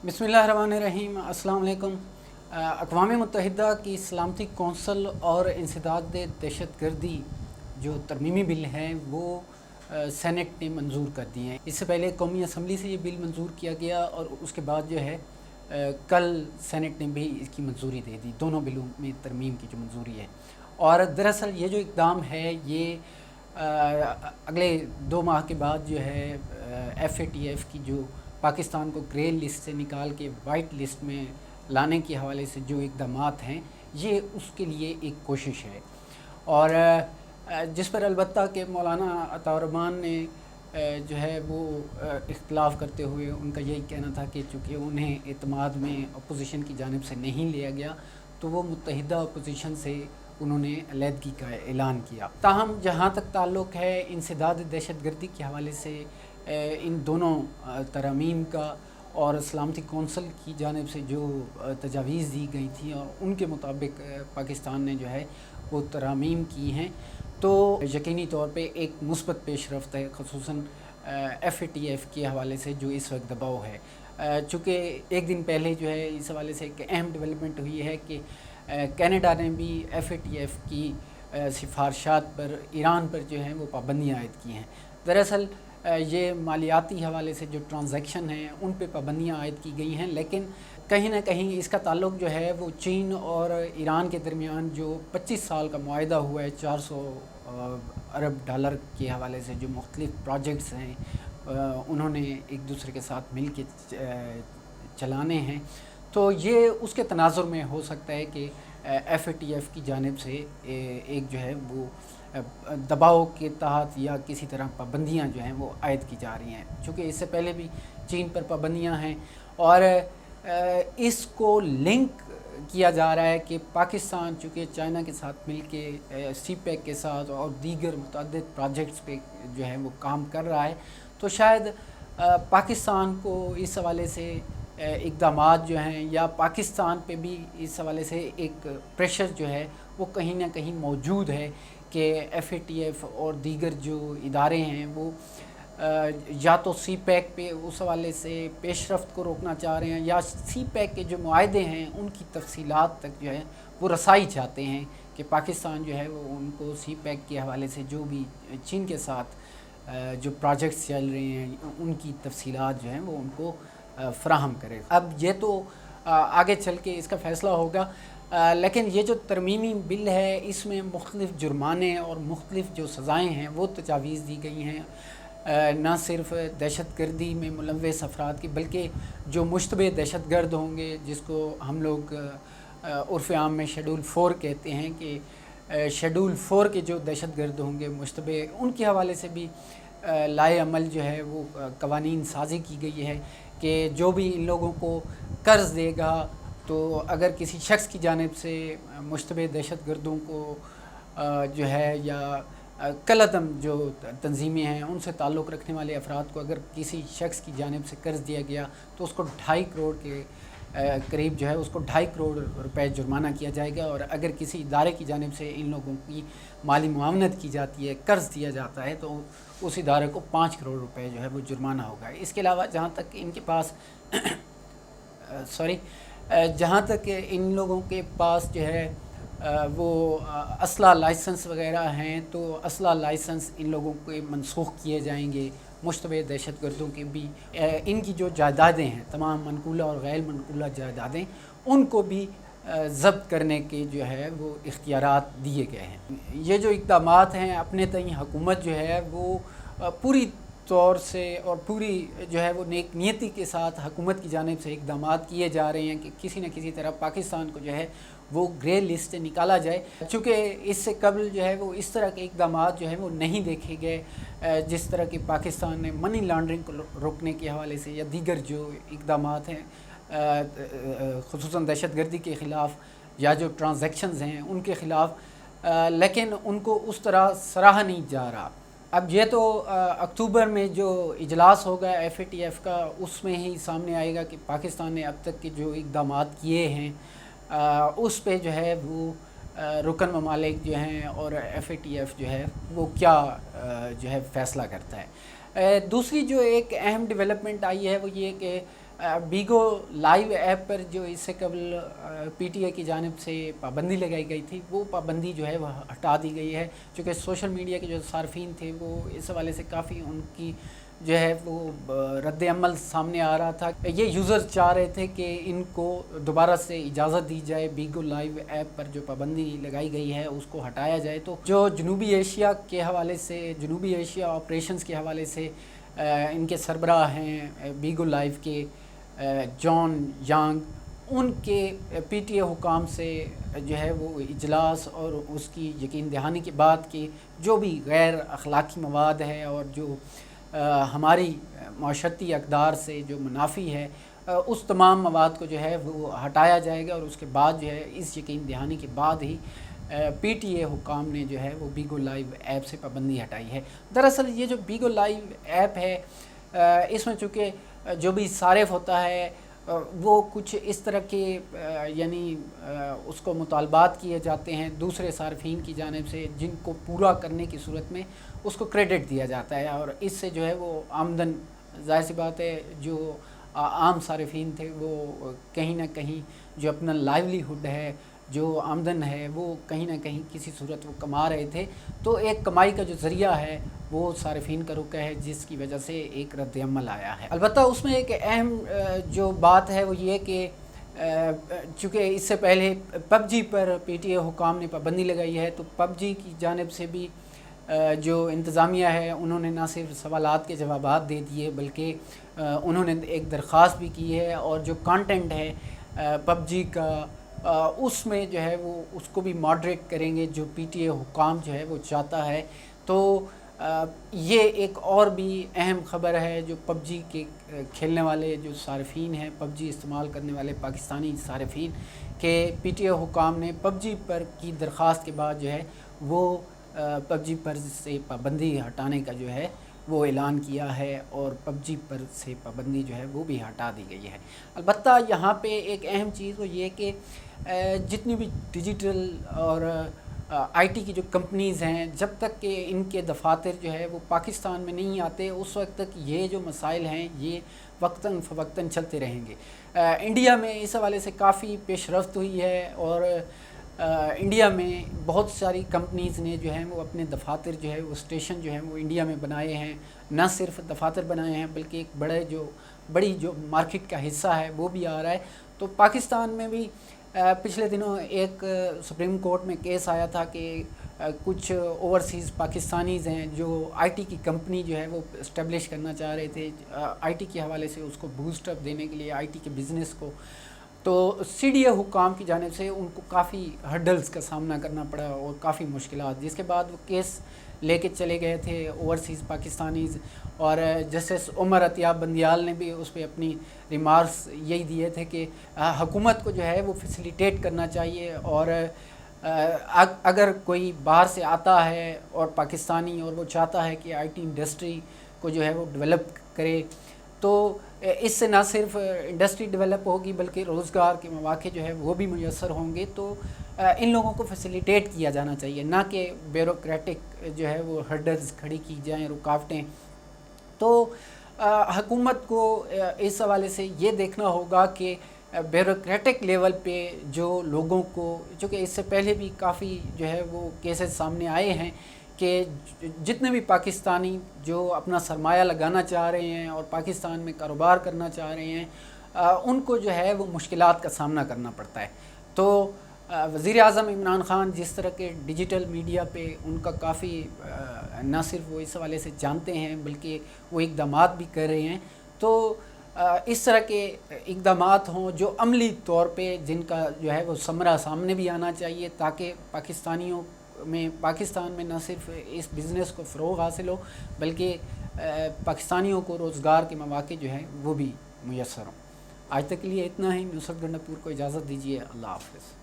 बिस्मिल्लाहिर्रहमानिर्रहीम। अस्सलाम वालेकुम। अक़वाम मुत्तहिदा की सलामती कौंसल और इंसदाद दहशत गर्दी जो तरमीमी बिल हैं वो सेनेट ने मंजूर कर दिए हैं। इससे पहले कौमी असम्बली से ये बिल मंजूर किया गया और उसके बाद जो है कल सेनेट ने भी इसकी मंजूरी दे दी। दोनों बिलों में तरमीम की जो मंजूरी है, और दरअसल ये जो इक़दाम है ये अगले 2 माह के बाद जो है FATF की जो पाकिस्तान को ग्रे लिस्ट से निकाल के वाइट लिस्ट में लाने के हवाले से जो इक़दामात हैं ये उसके लिए एक कोशिश है। और जिस पर अलबत्ता कि मौलाना अताउर्रहमान ने जो है वो इख्तलाफ करते हुए उनका यही कहना था कि चूँकि उन्हें इत्माद में अपोजिशन की जानिब से नहीं लिया गया तो वो मुत्तहिदा अपोजिशन से उन्होंने अलहदगी का ऐलान किया। ताहम जहाँ तक ताल्लुक़ है इंसदाद दहशत गर्दी के हवाले से इन दोनों तरमीम का और सलामती कौंसल की जानिब से जो तजावीज़ दी गई थी और उनके मुताबिक पाकिस्तान ने जो है वो तरामीम की हैं, तो यकीनी तौर पे एक मुस्बत पेशरफ्त है, ख़ुसूसन FATF के हवाले से जो इस वक्त दबाव है। चूँकि एक दिन पहले जो है इस हवाले से एक अहम डेवलपमेंट हुई है कि कनाडा ने भी FATF की सिफारशात पर ईरान पर जो है वो पाबंदियाँ आयद की हैं। दरअसल ये मालियाती हवाले से जो ट्रांजैक्शन हैं उन पे पाबंदियाँ आयद की गई हैं, लेकिन कहीं ना कहीं इसका ताल्लुक़ जो है वो चीन और ईरान के दरमियान जो 25 साल का मुआहदा हुआ है 400 अरब डॉलर के हवाले से जो मुख्तलिफ़ प्रोजेक्ट्स हैं उन्होंने एक दूसरे के साथ मिल के चलाने हैं, तो ये उसके तनाजुर में हो सकता है कि FATF की जानिब से एक जो है वो दबाव के तहत या किसी तरह पाबंदियां जो हैं वो आयद की जा रही हैं। चूँकि इससे पहले भी चीन पर पाबंदियां हैं और इसको लिंक किया जा रहा है कि पाकिस्तान चूँकि चाइना के साथ मिल के CPEC के साथ और दीगर मुतअद्दिद प्रोजेक्ट्स पे जो है वो काम कर रहा है, तो शायद पाकिस्तान को इस हवाले से इक़दामात जो हैं या पाकिस्तान पे भी इस हवाले से एक प्रेशर जो है वो कहीं ना कहीं मौजूद है कि FATF और दीगर जो इदारे हैं वो या तो CPEC पे उस हवाले से पेशरफ्त को रोकना चाह रहे हैं या CPEC के जो मुआहदे हैं उनकी तफसीलात तक जो है वो रसाई चाहते हैं कि पाकिस्तान जो है वो उनको CPEC के हवाले से जो भी चीन के साथ जो प्रोजेक्ट्स चल रहे हैं उनकी तफसीलात जो हैं वो उनको फ़राहम करे। अब ये तो आगे चल के इसका फ़ैसला होगा, लेकिन ये जो तरमीमी बिल है इसमें मुख्तलिफ़ जुर्माने और मुख्तलिफ़ जो सज़ाएँ हैं वो तजावीज़ दी गई हैं, न सिर्फ दहशत गर्दी में मुलव्वस अफराद की बल्कि जो मुश्तबे दहशत गर्द होंगे जिसको हम लोग उर्फ़ आम में शेड्यूल 4 कहते हैं कि शेड्यूल 4 के जो दहशत गर्द होंगे मुश्तबे उनके हवाले से भी लाए अमल जो है वो कवानीन साज़ी की गई है कि जो भी इन लोगों को कर्ज़ देगा तो अगर किसी शख्स की जानिब से मुश्तबे दहशत गर्दों को जो है या कलअदम जो तंजीमें हैं उनसे ताल्लुक़ रखने वाले अफराद को अगर किसी शख्स की जानिब से कर्ज़ दिया गया तो उसको 2.5 करोड़ के करीब जो है उसको 2.5 करोड़ रुपए जुर्माना किया जाएगा, और अगर किसी इदारे की जानिब से इन लोगों की माली मुआवनत की जाती है, कर्ज़ दिया जाता है, तो उस इदारे को 5 करोड़ रुपए जो है वो जुर्माना होगा। इसके अलावा जहाँ तक इनके पास जहाँ तक इन लोगों के पास जो है वो असला लाइसेंस वगैरह हैं तो असला लाइसेंस इन लोगों के मनसूख किए जाएंगे। मुश्तबे दहशत गर्दों के भी इनकी जो जायदादें हैं तमाम मनकूला और गैर मनकूला जायदादें उनको भी ज़ब्त करने के जो है वो इख्तियारात दिए गए हैं। ये जो इक़दामात हैं अपने तई हुकूमत जो है वो पूरी तौर से और पूरी जो है वो नेक नियति के साथ हुकूमत की जानिब से इक़दामात किए जा रहे हैं कि किसी न किसी तरह पाकिस्तान को जो है वो ग्रे लिस्ट से निकाला जाए। चूँकि इससे कबल जो है वो इस तरह के इक़दामात जो है वो नहीं देखे गए जिस तरह की पाकिस्तान ने मनी लॉन्ड्रिंग को रोकने के हवाले से या दीगर जो इक़दामात हैं ख़ुसूसन दहशत गर्दी के ख़िलाफ़ या जो ट्रांजैक्शंस हैं उनके ख़िलाफ़, लेकिन उनको उस तरह सराहा नहीं जा रहा। अब ये तो अक्टूबर में जो इजलास होगा FATF का उसमें ही सामने आएगा कि पाकिस्तान ने अब तक के जो इक़दामात किए हैं उस पे जो है वो रुकन ममालिक जो हैं और FATF जो है वो क्या जो है फ़ैसला करता है। दूसरी जो एक अहम डेवलपमेंट आई है वो ये कि بیگو لائیو ایپ پر جو اس سے قبل پی ٹی اے کی جانب سے پابندی لگائی گئی تھی، وہ پابندی جو ہے وہ ہٹا دی گئی ہے، چونکہ سوشل میڈیا کے جو صارفین تھے وہ اس حوالے سے کافی ان کی جو ہے وہ رد عمل سامنے آ رہا تھا۔ یہ یوزر چاہ رہے تھے کہ ان کو دوبارہ سے اجازت دی جائے، بیگو لائیو ایپ پر جو پابندی لگائی گئی ہے اس کو ہٹایا جائے۔ تو جو جنوبی ایشیا کے حوالے سے، جنوبی ایشیا آپریشنز کے حوالے سے ان کے سربراہ ہیں بیگو لائیو کے جان یانگ، ان کے پی ٹی اے حکام سے جو ہے وہ اجلاس اور اس کی یقین دہانی کے بعد کہ جو بھی غیر اخلاقی مواد ہے اور جو ہماری معاشرتی اقدار سے جو منافی ہے، اس تمام مواد کو جو ہے وہ ہٹایا جائے گا، اور اس کے بعد جو ہے اس یقین دہانی کے بعد ہی پی ٹی اے حکام نے جو ہے وہ بیگو لائیو ایپ سے پابندی ہٹائی ہے۔ دراصل یہ جو بیگو لائیو ایپ ہے، اس میں چونکہ جو بھی صارف ہوتا ہے وہ کچھ اس طرح کے یعنی اس کو مطالبات کیے جاتے ہیں دوسرے صارفین کی جانب سے، جن کو پورا کرنے کی صورت میں اس کو کریڈٹ دیا جاتا ہے، اور اس سے جو ہے وہ آمدن، ظاہر سی بات ہے جو عام صارفین تھے وہ کہیں نہ کہیں جو اپنا لائیولی ہوڈ ہے، جو آمدن ہے، وہ کہیں نہ کہیں کسی صورت وہ کما رہے تھے، تو ایک کمائی کا جو ذریعہ ہے وہ صارفین کا رکا ہے، جس کی وجہ سے ایک رد عمل آیا ہے۔ البتہ اس میں ایک اہم جو بات ہے وہ یہ کہ چونکہ اس سے پہلے pub G per P T A حکام نے پابندی لگائی ہے، تو پب جی کی جانب سے بھی جو انتظامیہ ہے انہوں نے نہ صرف سوالات کے جوابات دے دیے، بلکہ انہوں نے ایک درخواست بھی کی ہے، اور جو کانٹینٹ ہے پب جی کا اس میں جو ہے وہ اس کو بھی ماڈریٹ کریں گے جو پی ٹی اے حکام جو ہے وہ چاہتا ہے۔ تو یہ ایک اور بھی اہم خبر ہے جو پب جی کے کھیلنے والے جو صارفین ہیں، پب جی استعمال کرنے والے پاکستانی صارفین، کہ پی ٹی اے حکام نے پب جی پر کی درخواست کے بعد جو ہے وہ پب جی پر سے پابندی ہٹانے کا جو ہے وہ اعلان کیا ہے، اور پب جی پر سے پابندی جو ہے وہ بھی ہٹا دی گئی ہے۔ البتہ یہاں پہ ایک اہم چیز وہ یہ کہ جتنی بھی ڈیجیٹل اور آئی ٹی کی جو کمپنیز ہیں، جب تک کہ ان کے دفاتر جو ہے وہ پاکستان میں نہیں آتے، اس وقت تک یہ جو مسائل ہیں یہ وقتاً فوقتاً چلتے رہیں گے۔ انڈیا میں اس حوالے سے کافی پیش رفت ہوئی ہے، اور انڈیا میں بہت ساری کمپنیز نے جو ہیں وہ اپنے دفاتر جو ہے وہ اسٹیشن جو ہیں وہ انڈیا میں بنائے ہیں، نہ صرف دفاتر بنائے ہیں بلکہ ایک بڑی جو مارکیٹ کا حصہ ہے وہ بھی آ رہا ہے۔ تو پاکستان میں بھی پچھلے دنوں ایک سپریم کورٹ میں کیس آیا تھا کہ کچھ اوورسیز پاکستانیز ہیں جو آئی ٹی کی کمپنی جو ہے وہ اسٹیبلش کرنا چاہ رہے تھے، آئی ٹی کے حوالے سے اس کو بوسٹ اپ دینے کے لیے، آئی ٹی کے بزنس کو، تو سی ڈی اے حکام کی جانب سے ان کو کافی ہرڈلز کا سامنا کرنا پڑا اور کافی مشکلات، جس کے بعد وہ کیس لے کے چلے گئے تھے اوورسیز پاکستانیز، اور جسٹس عمر اطیاب بندیال نے بھی اس پہ اپنی ریمارکس یہی دیے تھے کہ حکومت کو جو ہے وہ فیسیلیٹیٹ کرنا چاہیے، اور اگر کوئی باہر سے آتا ہے اور پاکستانی اور وہ چاہتا ہے کہ آئی ٹی انڈسٹری کو جو ہے وہ ڈیولپ کرے، تو اس سے نہ صرف انڈسٹری ڈیولپ ہوگی بلکہ روزگار کے مواقع جو ہے وہ بھی میسر ہوں گے۔ تو ان لوگوں کو فیسیلیٹیٹ کیا جانا چاہیے، نہ کہ بیوروکریٹک جو ہے وہ ہرڈلز کھڑی کی جائیں، رکاوٹیں۔ تو حکومت کو اس حوالے سے یہ دیکھنا ہوگا کہ بیوروکریٹک لیول پہ جو لوگوں کو، چونکہ اس سے پہلے بھی کافی جو ہے وہ کیسز سامنے آئے ہیں کہ جتنے بھی پاکستانی جو اپنا سرمایہ لگانا چاہ رہے ہیں اور پاکستان میں کاروبار کرنا چاہ رہے ہیں، ان کو جو ہے وہ مشکلات کا سامنا کرنا پڑتا ہے۔ تو وزیر اعظم عمران خان جس طرح کے ڈیجیٹل میڈیا پہ ان کا کافی نہ صرف وہ اس حوالے سے جانتے ہیں بلکہ وہ اقدامات بھی کر رہے ہیں، تو اس طرح کے اقدامات ہوں جو عملی طور پہ جن کا جو ہے وہ ثمرہ سامنے بھی آنا چاہیے، تاکہ پاکستان میں نہ صرف اس بزنس کو فروغ حاصل ہو بلکہ پاکستانیوں کو روزگار کے مواقع جو ہیں وہ بھی میسر ہوں۔ آج تک کے لیے اتنا ہی۔ نصرت گنڈا پور کو اجازت دیجیے، اللہ حافظ۔